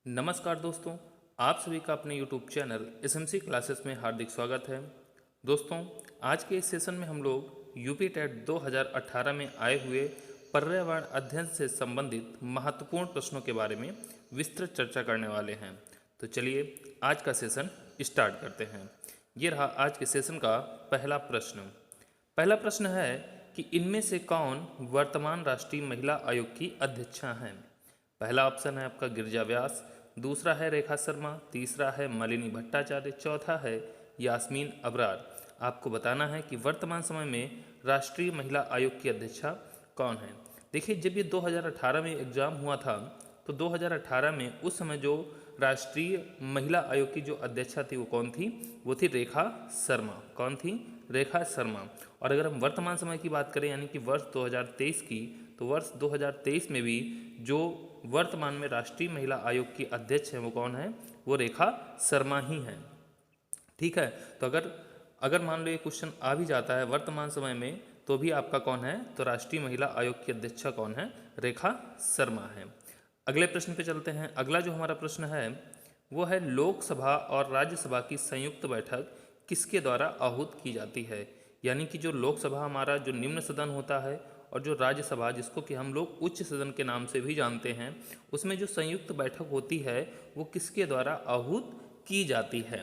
नमस्कार दोस्तों, आप सभी का अपने YouTube चैनल एसएमसी क्लासेस में हार्दिक स्वागत है। दोस्तों, आज के इस सेशन में हम लोग यूपी टेट 2018 में आए हुए पर्यावरण अध्ययन से संबंधित महत्वपूर्ण प्रश्नों के बारे में विस्तृत चर्चा करने वाले हैं। तो चलिए आज का सेशन स्टार्ट करते हैं। ये रहा आज के सेशन का पहला प्रश्न। पहला प्रश्न है कि इनमें से कौन वर्तमान राष्ट्रीय महिला आयोग की अध्यक्षा हैं। पहला ऑप्शन है आपका गिरिजा व्यास, दूसरा है रेखा शर्मा, तीसरा है मालिनी भट्टाचार्य, चौथा है यास्मीन अबरार। आपको बताना है कि वर्तमान समय में राष्ट्रीय महिला आयोग की अध्यक्षा कौन है। देखिए, जब ये 2018 में एग्ज़ाम हुआ था तो 2018 में उस समय जो राष्ट्रीय महिला आयोग की जो अध्यक्षा थी वो कौन थी? वो थी रेखा शर्मा। कौन थी? रेखा शर्मा। और अगर हम वर्तमान समय की बात करें यानी कि वर्ष 2023 की, तो वर्ष 2023 में भी जो वर्तमान में राष्ट्रीय महिला आयोग की अध्यक्ष है वो कौन है? वो रेखा शर्मा ही हैं। ठीक है, तो अगर मान लो ये क्वेश्चन आ भी जाता है वर्तमान समय में तो भी आपका कौन है? तो राष्ट्रीय महिला आयोग की अध्यक्षा कौन है? रेखा शर्मा है। अगले प्रश्न पे चलते हैं। अगला जो हमारा प्रश्न है वो है लोकसभा और राज्यसभा की संयुक्त बैठक किसके द्वारा आहूत की जाती है। यानी कि जो लोकसभा हमारा जो निम्न सदन होता है और जो राज्यसभा जिसको कि हम लोग उच्च सदन के नाम से भी जानते हैं, उसमें जो संयुक्त बैठक होती है वो किसके द्वारा आहूत की जाती है।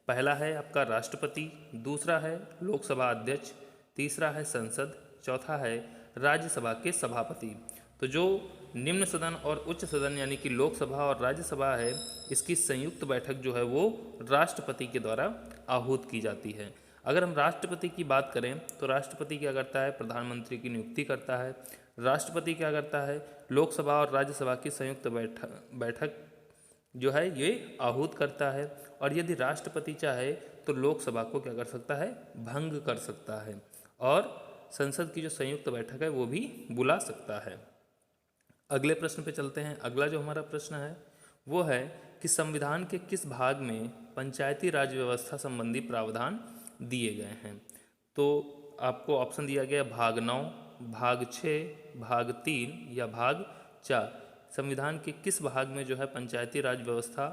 पहला है आपका राष्ट्रपति, दूसरा है लोकसभा अध्यक्ष, तीसरा है संसद, चौथा है राज्यसभा के सभापति। तो जो निम्न सदन और उच्च सदन यानी कि लोकसभा और राज्यसभा है, इसकी संयुक्त बैठक जो है वो राष्ट्रपति के द्वारा आहूत की जाती है। अगर हम राष्ट्रपति की बात करें तो राष्ट्रपति क्या करता है? प्रधानमंत्री की नियुक्ति करता है। राष्ट्रपति क्या करता है? लोकसभा और राज्यसभा की संयुक्त बैठक जो है ये आहूत करता है। और यदि राष्ट्रपति चाहे तो लोकसभा को क्या कर सकता है? भंग कर सकता है। और संसद की जो संयुक्त बैठक है वो भी बुला सकता है। अगले प्रश्न पे चलते हैं। अगला जो हमारा प्रश्न है वो है कि संविधान के किस भाग में पंचायती राज व्यवस्था संबंधी प्रावधान दिए गए हैं। तो आपको ऑप्शन दिया गया भाग 9, भाग 6, भाग 3 या भाग 4। संविधान के किस भाग में जो है पंचायती राज व्यवस्था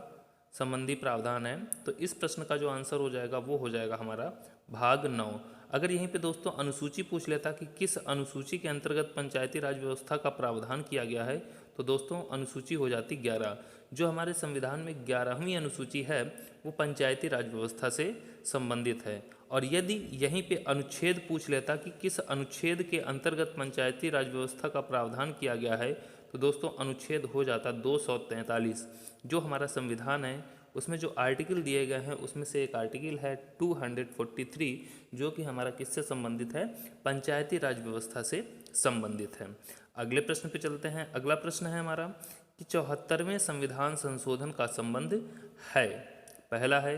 संबंधी प्रावधान है? तो इस प्रश्न का जो आंसर हो जाएगा वो हो जाएगा हमारा भाग 9। अगर यहीं पे दोस्तों अनुसूची पूछ लेता कि किस अनुसूची के अंतर्गत पंचायती राज व्यवस्था का प्रावधान किया गया है, तो दोस्तों अनुसूची हो जाती 11। जो हमारे संविधान में 11वीं अनुसूची है वो पंचायती राज व्यवस्था से संबंधित है। और यदि यहीं पे अनुच्छेद पूछ लेता कि किस अनुच्छेद के अंतर्गत पंचायती राज व्यवस्था का प्रावधान किया गया है, तो दोस्तों अनुच्छेद हो जाता 243। जो हमारा संविधान है उसमें जो आर्टिकल दिए गए हैं उसमें से एक आर्टिकल है 243 जो कि हमारा किससे संबंधित है? पंचायती राज व्यवस्था से संबंधित है। अगले प्रश्न पे चलते हैं। अगला प्रश्न है हमारा कि 74वें संविधान संशोधन का संबंध है। पहला है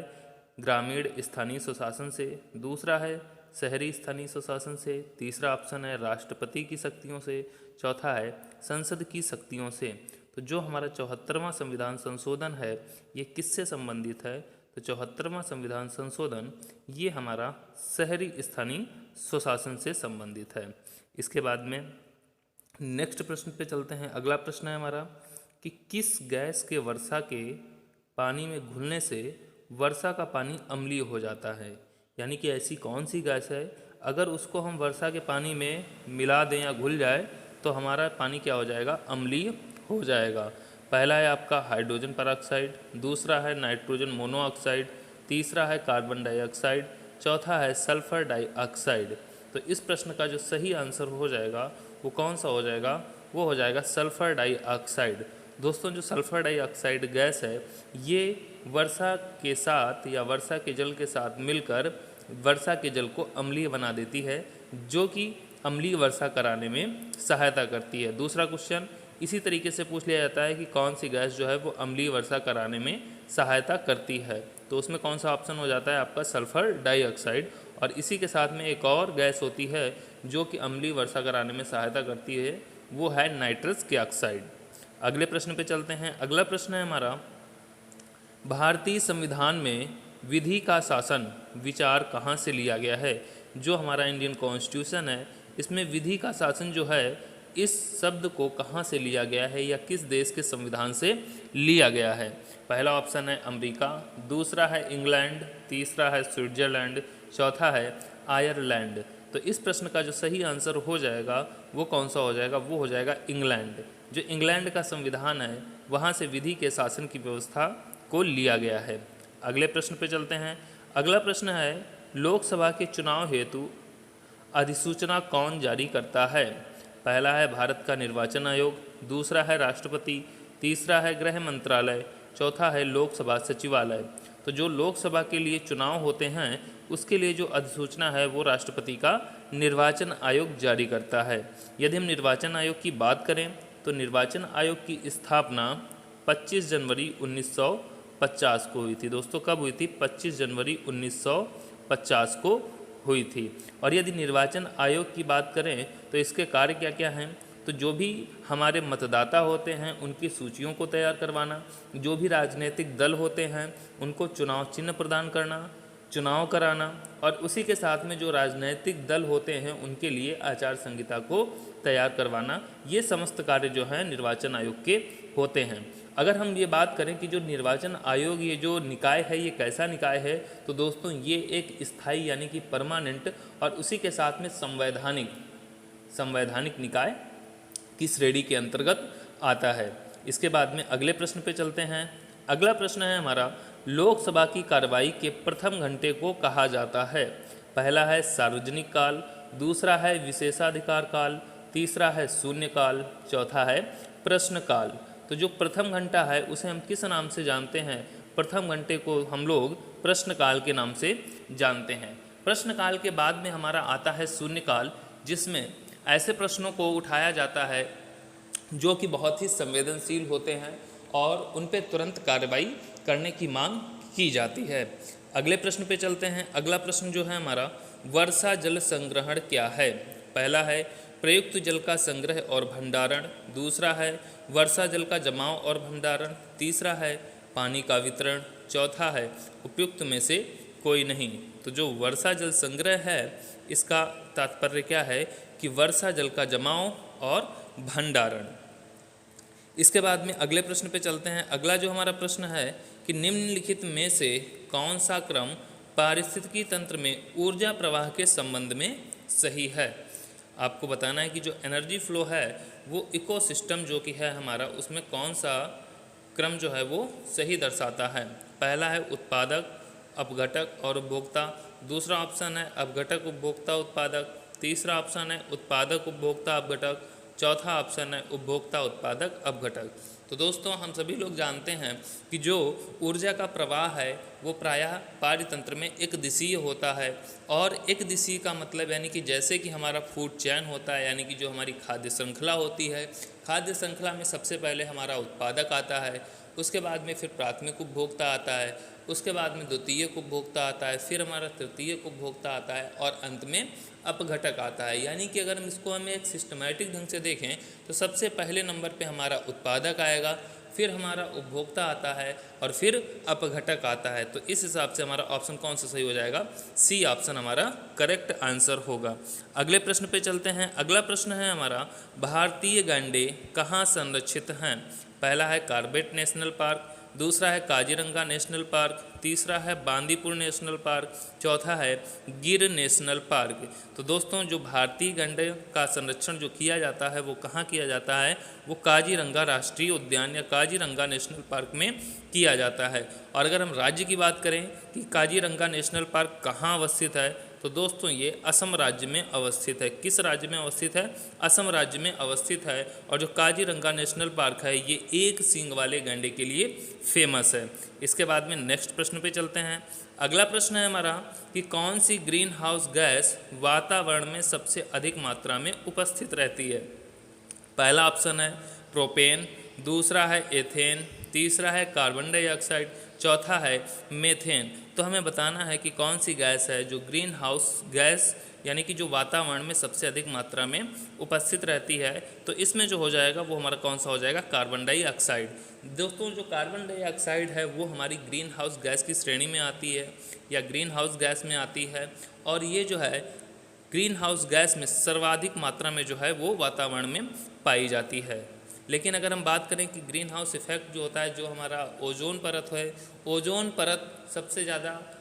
ग्रामीण स्थानीय स्वशासन से, दूसरा है शहरी स्थानीय स्वशासन से, तीसरा ऑप्शन है राष्ट्रपति की शक्तियों से, चौथा है संसद की शक्तियों से। तो जो हमारा 74वां संविधान संशोधन है ये किससे संबंधित है? तो 74वां संविधान संशोधन ये हमारा शहरी स्थानीय स्वशासन से संबंधित है। इसके बाद में नेक्स्ट प्रश्न पे चलते हैं। अगला प्रश्न है हमारा कि किस गैस के वर्षा के पानी में घुलने से वर्षा का पानी अम्लीय हो जाता है। यानी कि ऐसी कौन सी गैस है अगर उसको हम वर्षा के पानी में मिला दें या घुल जाए तो हमारा पानी क्या हो जाएगा? अम्लीय हो जाएगा। पहला है आपका हाइड्रोजन परऑक्साइड, दूसरा है नाइट्रोजन मोनोऑक्साइड, तीसरा है कार्बन डाइऑक्साइड, चौथा है सल्फर डाइऑक्साइड। तो इस प्रश्न का जो सही आंसर हो जाएगा वो कौन सा हो जाएगा? वो हो जाएगा सल्फर डाइऑक्साइड। दोस्तों, जो सल्फर डाइऑक्साइड गैस है ये वर्षा के साथ या वर्षा के जल के साथ मिलकर वर्षा के जल को अम्लीय बना देती है, जो कि अम्लीय वर्षा कराने में सहायता करती है। दूसरा क्वेश्चन इसी तरीके से पूछ लिया जाता है कि कौन सी गैस जो है वो अम्लीय वर्षा कराने में सहायता करती है, तो उसमें कौन सा ऑप्शन हो जाता है आपका? Sulphur dioxide. और इसी के साथ में एक और गैस होती है जो कि अम्लीय वर्षा कराने में सहायता करती है, वो है नाइट्रस ऑक्साइड। अगले प्रश्न पे चलते हैं। अगला प्रश्न है हमारा भारतीय संविधान में विधि का शासन विचार कहाँ से लिया गया है। जो हमारा इंडियन कॉन्स्टिट्यूशन है इसमें विधि का शासन जो है इस शब्द को कहाँ से लिया गया है या किस देश के संविधान से लिया गया है? पहला ऑप्शन है अमेरिका, दूसरा है इंग्लैंड, तीसरा है स्विट्जरलैंड, चौथा है आयरलैंड। तो इस प्रश्न का जो सही आंसर हो जाएगा वो कौन सा हो जाएगा? वो हो जाएगा इंग्लैंड। जो इंग्लैंड का संविधान है वहाँ से विधि के शासन की व्यवस्था को लिया गया है। अगले प्रश्न पे चलते हैं। अगला प्रश्न है लोकसभा के चुनाव हेतु अधिसूचना कौन जारी करता है? पहला है भारत का निर्वाचन आयोग, दूसरा है राष्ट्रपति, तीसरा है गृह मंत्रालय, चौथा है लोकसभा सचिवालय। तो जो लोकसभा के लिए चुनाव होते हैं उसके लिए जो अधिसूचना है वो राष्ट्रपति का निर्वाचन आयोग जारी करता है। यदि हम निर्वाचन आयोग की बात करें तो निर्वाचन आयोग की स्थापना 25 जनवरी 1950 को हुई थी। दोस्तों कब हुई थी? 25 जनवरी 1950 को हुई थी। और यदि निर्वाचन आयोग की बात करें तो इसके कार्य क्या क्या हैं? तो जो भी हमारे मतदाता होते हैं उनकी सूचियों को तैयार करवाना, जो भी राजनीतिक दल होते हैं उनको चुनाव चिन्ह प्रदान करना, चुनाव कराना, और उसी के साथ में जो राजनीतिक दल होते हैं उनके लिए आचार संहिता को तैयार करवाना, ये समस्त कार्य जो हैं निर्वाचन आयोग के होते हैं। अगर हम ये बात करें कि जो निर्वाचन आयोग ये जो निकाय है ये कैसा निकाय है, तो दोस्तों ये एक स्थायी यानी कि परमानेंट और उसी के साथ में संवैधानिक निकाय की श्रेणी के अंतर्गत आता है। इसके बाद में अगले प्रश्न पे चलते हैं। अगला प्रश्न है हमारा लोकसभा की कार्रवाई के प्रथम घंटे को कहा जाता है? पहला है सार्वजनिक काल, दूसरा है विशेषाधिकार काल, तीसरा है शून्यकाल, चौथा है प्रश्नकाल। तो जो प्रथम घंटा है उसे हम किस नाम से जानते हैं? प्रथम घंटे को हम लोग प्रश्नकाल के नाम से जानते हैं। प्रश्नकाल के बाद में हमारा आता है शून्यकाल, जिसमें ऐसे प्रश्नों को उठाया जाता है जो कि बहुत ही संवेदनशील होते हैं और उन पे तुरंत कार्रवाई करने की मांग की जाती है। अगले प्रश्न पे चलते हैं। अगला प्रश्न जो है हमारा वर्षा जल संग्रहण क्या है? पहला है प्रयुक्त जल का संग्रह और भंडारण, दूसरा है वर्षा जल का जमाव और भंडारण, तीसरा है पानी का वितरण, चौथा है उपयुक्त में से कोई नहीं। तो जो वर्षा जल संग्रह है इसका तात्पर्य क्या है कि वर्षा जल का जमाव और भंडारण। इसके बाद में अगले प्रश्न पे चलते हैं। अगला जो हमारा प्रश्न है कि निम्नलिखित में से कौन सा क्रम पारिस्थितिकी तंत्र में ऊर्जा प्रवाह के संबंध में सही है? आपको बताना है कि जो एनर्जी फ्लो है वो इकोसिस्टम जो कि है हमारा उसमें कौन सा क्रम जो है वो सही दर्शाता है? पहला है उत्पादक, अपघटक और उपभोक्ता, दूसरा ऑप्शन है अपघटक उपभोक्ता उत्पादक, तीसरा ऑप्शन है उत्पादक उपभोक्ता अपघटक, चौथा ऑप्शन है उपभोक्ता उत्पादक अपघटक। तो दोस्तों हम सभी लोग जानते हैं कि जो ऊर्जा का प्रवाह है वो प्रायः पारितंत्र में एक दिशीय होता है। और एक दिशीय का मतलब यानी कि जैसे कि हमारा फूड चेन होता है, यानी कि जो हमारी खाद्य श्रृंखला होती है, खाद्य श्रृंखला में सबसे पहले हमारा उत्पादक आता है, उसके बाद में फिर प्राथमिक उपभोक्ता आता है, उसके बाद में द्वितीयक उपभोक्ता आता है, फिर हमारा तृतीयक उपभोक्ता आता है और अंत में अपघटक आता है। यानी कि अगर हम इसको हमें एक सिस्टमैटिक ढंग से देखें तो सबसे पहले नंबर पे हमारा उत्पादक आएगा, फिर हमारा उपभोक्ता आता है और फिर अपघटक आता है। तो इस हिसाब से हमारा ऑप्शन कौन सा सही हो जाएगा? सी ऑप्शन हमारा करेक्ट आंसर होगा। अगले प्रश्न पे चलते हैं। अगला प्रश्न है हमारा भारतीय गैंडे कहाँ संरक्षित हैं? पहला है कॉर्बेट नेशनल पार्क, दूसरा है काजीरंगा नेशनल पार्क, तीसरा है बांदीपुर नेशनल पार्क, चौथा है गिर नेशनल पार्क। तो दोस्तों जो भारतीय गैंडे का संरक्षण जो किया जाता है वो कहाँ किया जाता है? वो काजीरंगा राष्ट्रीय उद्यान या काजीरंगा नेशनल पार्क में किया जाता है। और अगर हम राज्य की बात करें कि काजीरंगा नेशनल पार्क कहाँ अवस्थित है, तो दोस्तों ये असम राज्य में अवस्थित है। किस राज्य में अवस्थित है? असम राज्य में अवस्थित है। और जो काजीरंगा नेशनल पार्क है ये एक सींग वाले गैंडे के लिए फेमस है। इसके बाद में नेक्स्ट प्रश्न पे चलते हैं। अगला प्रश्न है हमारा कि कौन सी ग्रीन हाउस गैस वातावरण में सबसे अधिक मात्रा में उपस्थित रहती है? पहला ऑप्शन है प्रोपेन, दूसरा है एथेन, तीसरा है कार्बन डाइऑक्साइड, चौथा है मेथेन। तो हमें बताना है कि कौन सी गैस है जो ग्रीन हाउस गैस यानी कि जो वातावरण में सबसे अधिक मात्रा में उपस्थित रहती है। तो इसमें जो हो जाएगा वो हमारा कौन सा हो जाएगा? Carbon dioxide. दोस्तों जो कार्बन डाइऑक्साइड है वो हमारी ग्रीन हाउस गैस की श्रेणी में आती है या ग्रीन हाउस गैस में आती है। और ये जो है ग्रीन हाउस गैस में सर्वाधिक मात्रा में जो है वो वातावरण में पाई जाती है। लेकिन अगर हम बात करें कि ग्रीन हाउस इफेक्ट जो होता है, जो हमारा ओजोन परत है, ओजोन परत सबसे ज़्यादा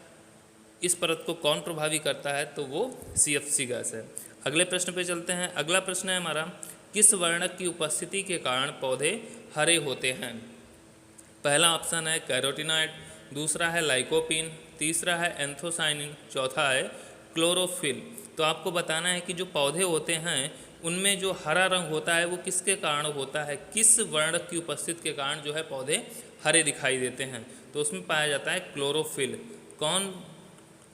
इस परत को कौन प्रभावी करता है, तो वो CFC गैस है। अगले प्रश्न पे चलते हैं। अगला प्रश्न है हमारा, किस वर्णक की उपस्थिति के कारण पौधे हरे होते हैं? पहला ऑप्शन है कैरोटीनॉइड, दूसरा है लाइकोपीन, तीसरा है एंथोसाइनिन, चौथा है क्लोरोफिल। तो आपको बताना है कि जो पौधे होते हैं उनमें जो हरा रंग होता है वो किसके कारण होता है, किस वर्णक की उपस्थिति के कारण जो है पौधे हरे दिखाई देते हैं। तो उसमें पाया जाता है क्लोरोफिल। कौन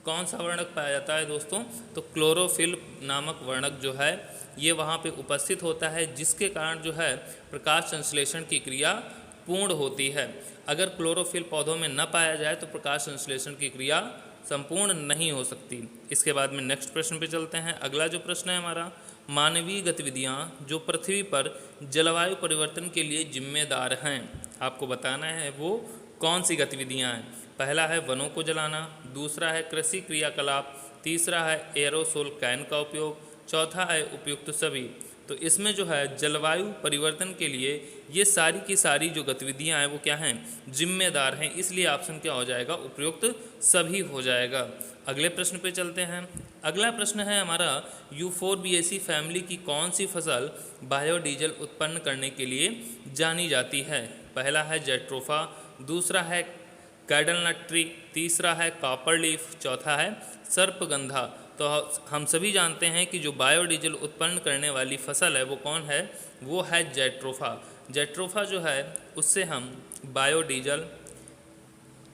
कौन सा वर्णक पाया जाता है दोस्तों? तो क्लोरोफिल नामक वर्णक जो है ये वहाँ पे उपस्थित होता है, जिसके कारण जो है प्रकाश संश्लेषण की क्रिया पूर्ण होती है। अगर क्लोरोफिल पौधों में न पाया जाए तो प्रकाश संश्लेषण की क्रिया संपूर्ण नहीं हो सकती। इसके बाद में नेक्स्ट प्रश्न पे चलते हैं। अगला जो प्रश्न है हमारा, मानवीय गतिविधियाँ जो पृथ्वी पर जलवायु परिवर्तन के लिए जिम्मेदार हैं, आपको बताना है वो कौन सी गतिविधियाँ हैं। पहला है वनों को जलाना, दूसरा है कृषि क्रियाकलाप, तीसरा है एरोसोल कैन का उपयोग, चौथा है उपयुक्त सभी। तो इसमें जो है जलवायु परिवर्तन के लिए ये सारी की सारी जो गतिविधियां हैं वो क्या हैं, जिम्मेदार हैं, इसलिए ऑप्शन क्या हो जाएगा, उपयुक्त सभी हो जाएगा। अगले प्रश्न पे चलते हैं। अगला प्रश्न है हमारा, यूफोरबिएसी फैमिली की कौन सी फसल बायोडीजल उत्पन्न करने के लिए जानी जाती है? पहला है जेट्रोफा, दूसरा है कैडलनट ट्री, तीसरा है कॉपर लीफ, चौथा है सर्पगंधा। तो हम सभी जानते हैं कि जो बायोडीजल उत्पन्न करने वाली फसल है वो कौन है, वो है जेट्रोफा। जेट्रोफा जो है उससे हम बायोडीजल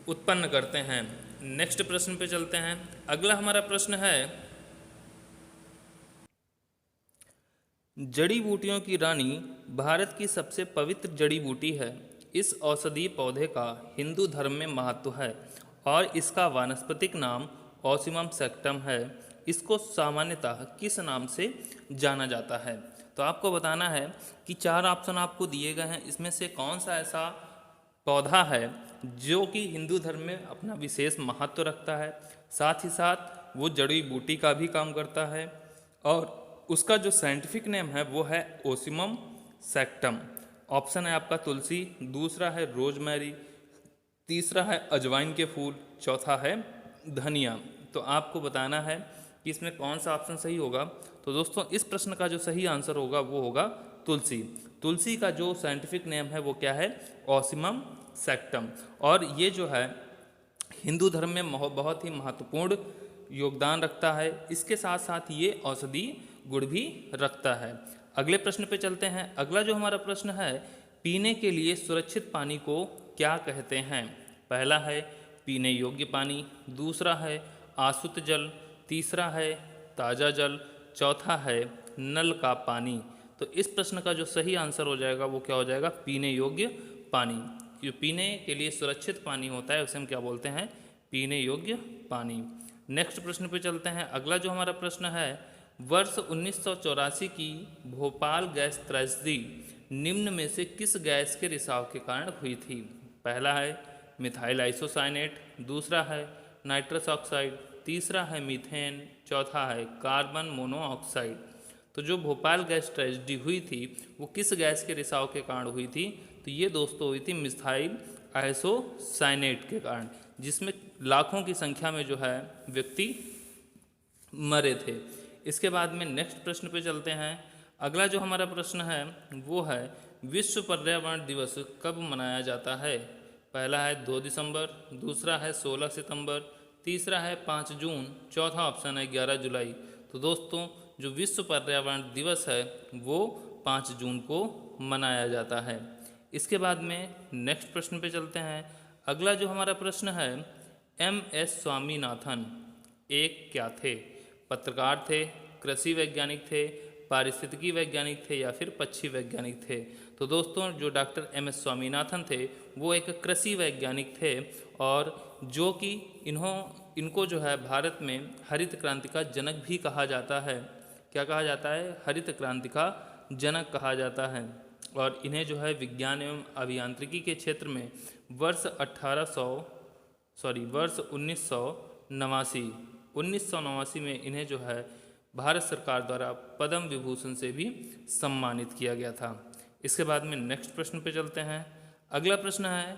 उत्पन्न करते हैं। नेक्स्ट प्रश्न पे चलते हैं। अगला हमारा प्रश्न है, जड़ी बूटियों की रानी भारत की सबसे पवित्र जड़ी बूटी है। इस औषधीय पौधे का हिंदू धर्म में महत्व है और इसका वानस्पतिक नाम ऑसिमम सेक्टम है। इसको सामान्यतः किस नाम से जाना जाता है? तो आपको बताना है कि 4 ऑप्शन आपको दिए गए हैं, इसमें से कौन सा ऐसा पौधा है जो कि हिंदू धर्म में अपना विशेष महत्व रखता है, साथ ही साथ वो जड़ी बूटी का भी काम करता है और उसका जो साइंटिफिक नेम है वो है ओसिमम सेक्टम। ऑप्शन है आपका तुलसी, दूसरा है रोजमेरी, तीसरा है अजवाइन के फूल, चौथा है धनिया। तो आपको बताना है कि इसमें कौन सा ऑप्शन सही होगा। तो दोस्तों इस प्रश्न का जो सही आंसर होगा वो होगा तुलसी। तुलसी का जो साइंटिफिक नेम है वो क्या है, ऑसिमम सेक्टम। और ये जो है हिंदू धर्म में बहुत ही महत्वपूर्ण योगदान रखता है। इसके साथ साथ ये औषधि गुण भी रखता है। अगले प्रश्न पे चलते हैं। अगला जो हमारा प्रश्न है, पीने के लिए सुरक्षित पानी को क्या कहते हैं? पहला है पीने योग्य पानी, दूसरा है आसुत जल, तीसरा है ताज़ा जल, चौथा है नल का पानी। तो इस प्रश्न का जो सही आंसर हो जाएगा वो क्या हो जाएगा, पीने योग्य पानी। जो पीने के लिए सुरक्षित पानी होता है उसे हम क्या बोलते हैं, पीने योग्य पानी। नेक्स्ट प्रश्न पे चलते हैं। अगला जो हमारा प्रश्न है, वर्ष 1984 की भोपाल गैस त्रैसदी निम्न में से किस गैस के रिसाव के कारण हुई थी? पहला है मिथाइल आइसोसाइनेट, दूसरा है नाइट्रस ऑक्साइड, तीसरा है मीथेन, चौथा है कार्बन मोनोऑक्साइड। तो जो भोपाल गैस ट्रेजेडी हुई थी वो किस गैस के रिसाव के कारण हुई थी? तो ये दोस्तों हुई थी मिथाइल आइसोसाइनेट के कारण, जिसमें लाखों की संख्या में जो है व्यक्ति मरे थे। इसके बाद में नेक्स्ट प्रश्न पे चलते हैं। अगला जो हमारा प्रश्न है वो है, विश्व पर्यावरण दिवस कब मनाया जाता है? पहला है 2 दिसंबर, दूसरा है 16 सितंबर, तीसरा है 5 जून, चौथा ऑप्शन है 11 जुलाई। तो दोस्तों जो विश्व पर्यावरण दिवस है वो 5 जून को मनाया जाता है। इसके बाद में नेक्स्ट प्रश्न पे चलते हैं। अगला जो हमारा प्रश्न है, MS स्वामीनाथन एक क्या थे? पत्रकार थे, कृषि वैज्ञानिक थे, पारिस्थितिकी वैज्ञानिक थे या फिर पक्षी वैज्ञानिक थे? तो दोस्तों जो डॉक्टर MS स्वामीनाथन थे वो एक कृषि वैज्ञानिक थे और जो कि इनको जो है भारत में हरित क्रांति का जनक भी कहा जाता है। क्या कहा जाता है? हरित क्रांति का जनक कहा जाता है। और इन्हें जो है विज्ञान एवं अभियांत्रिकी के क्षेत्र में वर्ष 1989 में इन्हें जो है भारत सरकार द्वारा पद्म विभूषण से भी सम्मानित किया गया था। इसके बाद में नेक्स्ट प्रश्न पे चलते हैं। अगला प्रश्न है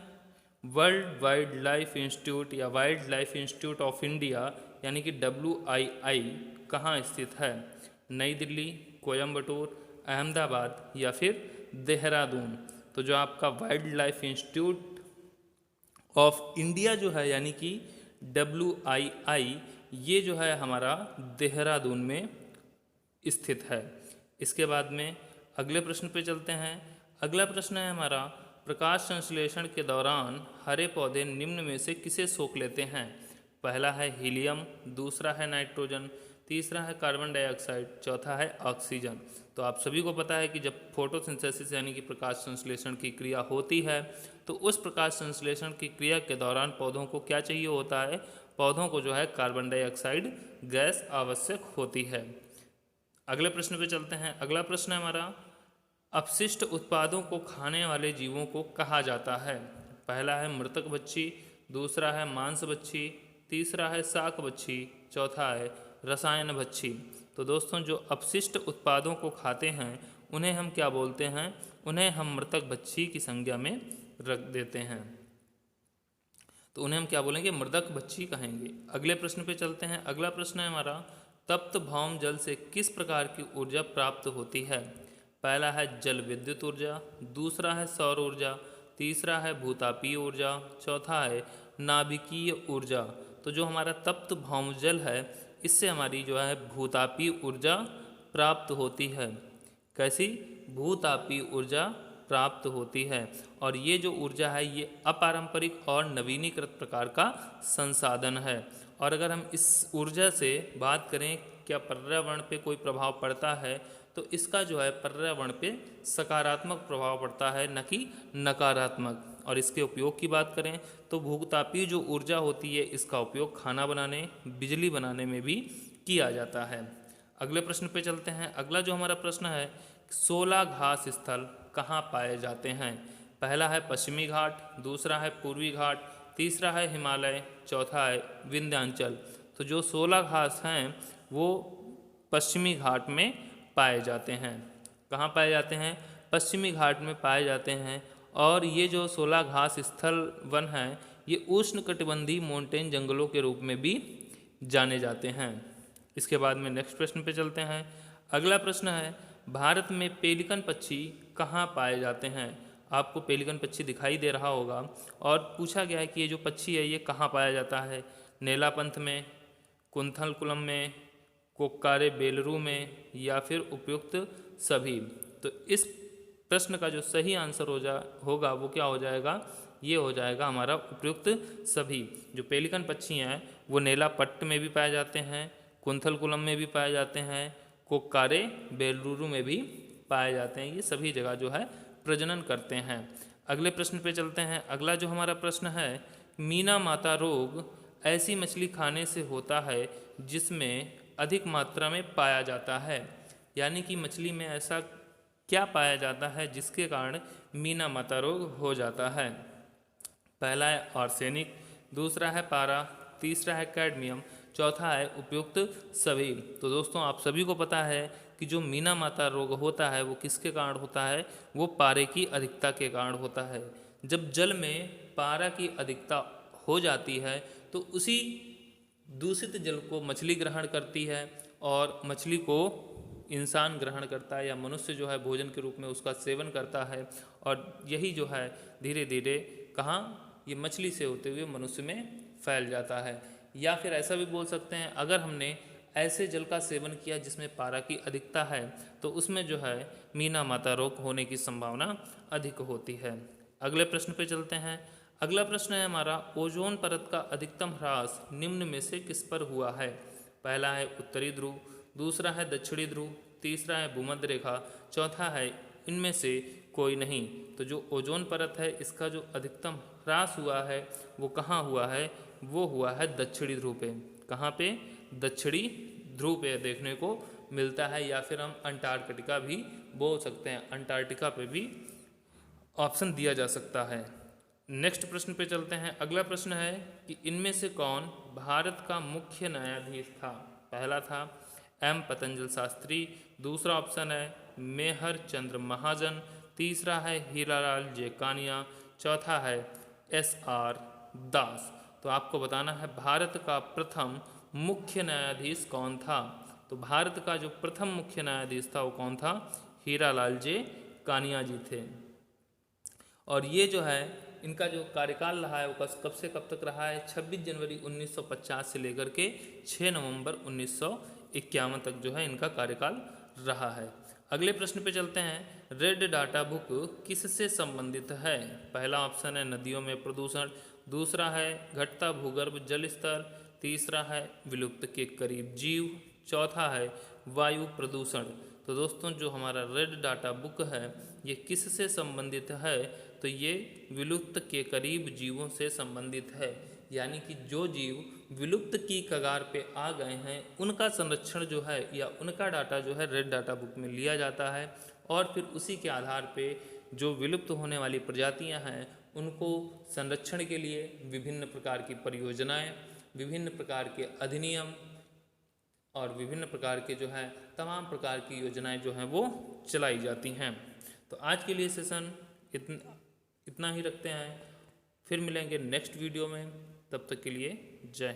वर्ल्ड वाइल्ड लाइफ इंस्टीट्यूट या wild life institute of India यानी कि WII कहाँ स्थित है? नई दिल्ली, कोयम्बटूर, अहमदाबाद या फिर देहरादून। तो जो आपका wild life institute of India जो है यानी कि WII ये जो है हमारा देहरादून में स्थित है। इसके बाद में अगले प्रश्न पे चलते हैं। अगला प्रश्न है हमारा प्रकाश संश्लेषण के दौरान हरे पौधे निम्न में से किसे सोख लेते हैं? पहला है हीलियम, दूसरा है नाइट्रोजन, तीसरा है कार्बन डाइऑक्साइड, चौथा है ऑक्सीजन। तो आप सभी को पता है कि जब फोटोसिंथेसिस यानी कि प्रकाश संश्लेषण की क्रिया होती है तो उस प्रकाश संश्लेषण की क्रिया के दौरान पौधों को क्या चाहिए होता है? पौधों को जो है कार्बन डाइऑक्साइड गैस आवश्यक होती है। अगले प्रश्न पे चलते हैं। अगला प्रश्न है हमारा अपशिष्ट उत्पादों को खाने वाले जीवों को कहा जाता है? पहला है मृतक बच्ची, दूसरा है मांस बच्ची, तीसरा है शाक बच्ची, चौथा है रसायन बच्ची। तो दोस्तों जो अपशिष्ट उत्पादों को खाते हैं उन्हें हम क्या बोलते हैं? उन्हें हम मृतक बच्ची की संज्ञा में रख देते हैं, तो उन्हें हम क्या बोलेंगे? मृतक बच्ची कहेंगे। अगले प्रश्न पे चलते हैं। अगला प्रश्न है हमारा तप्त भौम जल से किस प्रकार की ऊर्जा प्राप्त होती है? पहला है जल विद्युत ऊर्जा, दूसरा है सौर ऊर्जा, तीसरा है भूतापीय ऊर्जा, चौथा है नाभिकीय ऊर्जा। तो जो हमारा तप्त भौम जल है इससे हमारी जो है भूतापीय ऊर्जा प्राप्त होती है। कैसी? भूतापीय ऊर्जा प्राप्त होती है। और ये जो ऊर्जा है ये अपारंपरिक और नवीनीकृत प्रकार का संसाधन है। और अगर हम इस ऊर्जा से बात करें क्या पर्यावरण पे कोई प्रभाव पड़ता है तो इसका जो है पर्यावरण पे सकारात्मक प्रभाव पड़ता है न कि नकारात्मक। और इसके उपयोग की बात करें तो भूतापीय जो ऊर्जा होती है इसका उपयोग खाना बनाने, बिजली बनाने में भी किया जाता है। अगले प्रश्न पे चलते हैं। अगला जो हमारा प्रश्न है 16 घास स्थल कहाँ पाए जाते हैं? पहला है पश्चिमी घाट, दूसरा है पूर्वी घाट, तीसरा है हिमालय, चौथा है विंध्याचल। तो जो 16 घास हैं वो पश्चिमी घाट में पाए जाते हैं। कहाँ पाए जाते हैं? पश्चिमी घाट में पाए जाते हैं। और ये जो 16 घास स्थल वन हैं ये उष्णकटिबंधीय माउंटेन जंगलों के रूप में भी जाने जाते हैं। इसके बाद में नेक्स्ट प्रश्न पे चलते हैं। अगला प्रश्न है भारत में पेलिकन पक्षी कहाँ पाए जाते हैं? आपको पेलिकन पक्षी दिखाई दे रहा होगा और पूछा गया है कि ये जो पक्षी है ये कहाँ पाया जाता है? नेलापंथ में, कुंथलकुलम में, कोक्कारे बेलरू में या फिर उपयुक्त सभी। तो इस प्रश्न का जो सही आंसर होगा वो क्या हो जाएगा? ये हो जाएगा हमारा उपयुक्त सभी। जो पेलिकन पक्षी हैं वो नेलापट्ट में भी पाए जाते हैं, कुंथलकुलम में भी पाए जाते हैं, कोक्कारे बेलूरू में भी पाए जाते हैं। ये सभी जगह जो है प्रजनन करते हैं। अगले प्रश्न पे चलते हैं। अगला जो हमारा प्रश्न है मीना माता रोग ऐसी मछली खाने से होता है जिसमें अधिक मात्रा में पाया जाता है। यानी कि मछली में ऐसा क्या पाया जाता है जिसके कारण मीना माता रोग हो जाता है? पहला है आर्सेनिक, दूसरा है पारा, तीसरा है कैडमियम, चौथा है उपयुक्त सभी। तो दोस्तों आप सभी को पता है कि जो मीना माता रोग होता है वो किसके कारण होता है? वो पारे की अधिकता के कारण होता है। जब जल में पारा की अधिकता हो जाती है तो उसी दूषित जल को मछली ग्रहण करती है और मछली को इंसान ग्रहण करता है या मनुष्य जो है भोजन के रूप में उसका सेवन करता है। और यही जो है धीरे धीरे कहाँ ये मछली से होते हुए मनुष्य में फैल जाता है। या फिर ऐसा भी बोल सकते हैं अगर हमने ऐसे जल का सेवन किया जिसमें पारा की अधिकता है तो उसमें जो है मीना माता रोग होने की संभावना अधिक होती है। अगले प्रश्न पे चलते हैं। अगला प्रश्न है हमारा ओजोन परत का अधिकतम ह्रास निम्न में से किस पर हुआ है? पहला है उत्तरी ध्रुव, दूसरा है दक्षिणी ध्रुव, तीसरा है भूमध्य रेखा, चौथा है इनमें से कोई नहीं। तो जो ओजोन परत है इसका जो अधिकतम ह्रास हुआ है वो कहाँ हुआ है? वो हुआ है दक्षिणी ध्रुव पे। कहाँ पे? दक्षिणी ध्रुव पे देखने को मिलता है। या फिर हम अंटार्कटिका भी बोल सकते हैं, अंटार्कटिका पे भी ऑप्शन दिया जा सकता है। नेक्स्ट प्रश्न पे चलते हैं। अगला प्रश्न है कि इनमें से कौन भारत का मुख्य न्यायाधीश था? पहला था एम पतंजल शास्त्री, दूसरा ऑप्शन है मेहर चंद्र महाजन, तीसरा है हीरालाल जे कानिया, चौथा है एस आर दास। तो आपको बताना है भारत का प्रथम मुख्य न्यायाधीश कौन था। तो भारत का जो प्रथम मुख्य न्यायाधीश था वो कौन था, हीरालाल जे कानिया जी थे। और ये जो है इनका जो कार्यकाल रहा है वो कब से कब तक रहा है, 26 जनवरी 1950 से लेकर के 6 नवंबर 1951 तक जो है इनका कार्यकाल रहा है। अगले प्रश्न पे चलते हैं। रेड डाटा बुक किससे संबंधित है। पहला ऑप्शन है नदियों में प्रदूषण, दूसरा है घटता भूगर्भ जल स्तर, तीसरा है विलुप्त के करीब जीव, चौथा है वायु प्रदूषण। तो दोस्तों जो हमारा रेड डाटा बुक है ये किससे संबंधित है, तो ये विलुप्त के करीब जीवों से संबंधित है। यानी कि जो जीव विलुप्त की कगार पे आ गए हैं उनका संरक्षण जो है या उनका डाटा जो है रेड डाटा बुक में लिया जाता है, और फिर उसी के आधार पे जो विलुप्त होने वाली प्रजातियां हैं उनको संरक्षण के लिए विभिन्न प्रकार की परियोजनाएं, विभिन्न प्रकार के अधिनियम और विभिन्न प्रकार के जो है तमाम प्रकार की योजनाएं जो हैं वो चलाई जाती हैं। तो आज के लिए सेशन इतना ही रखते हैं, फिर मिलेंगे नेक्स्ट वीडियो में, तब तक के लिए जय।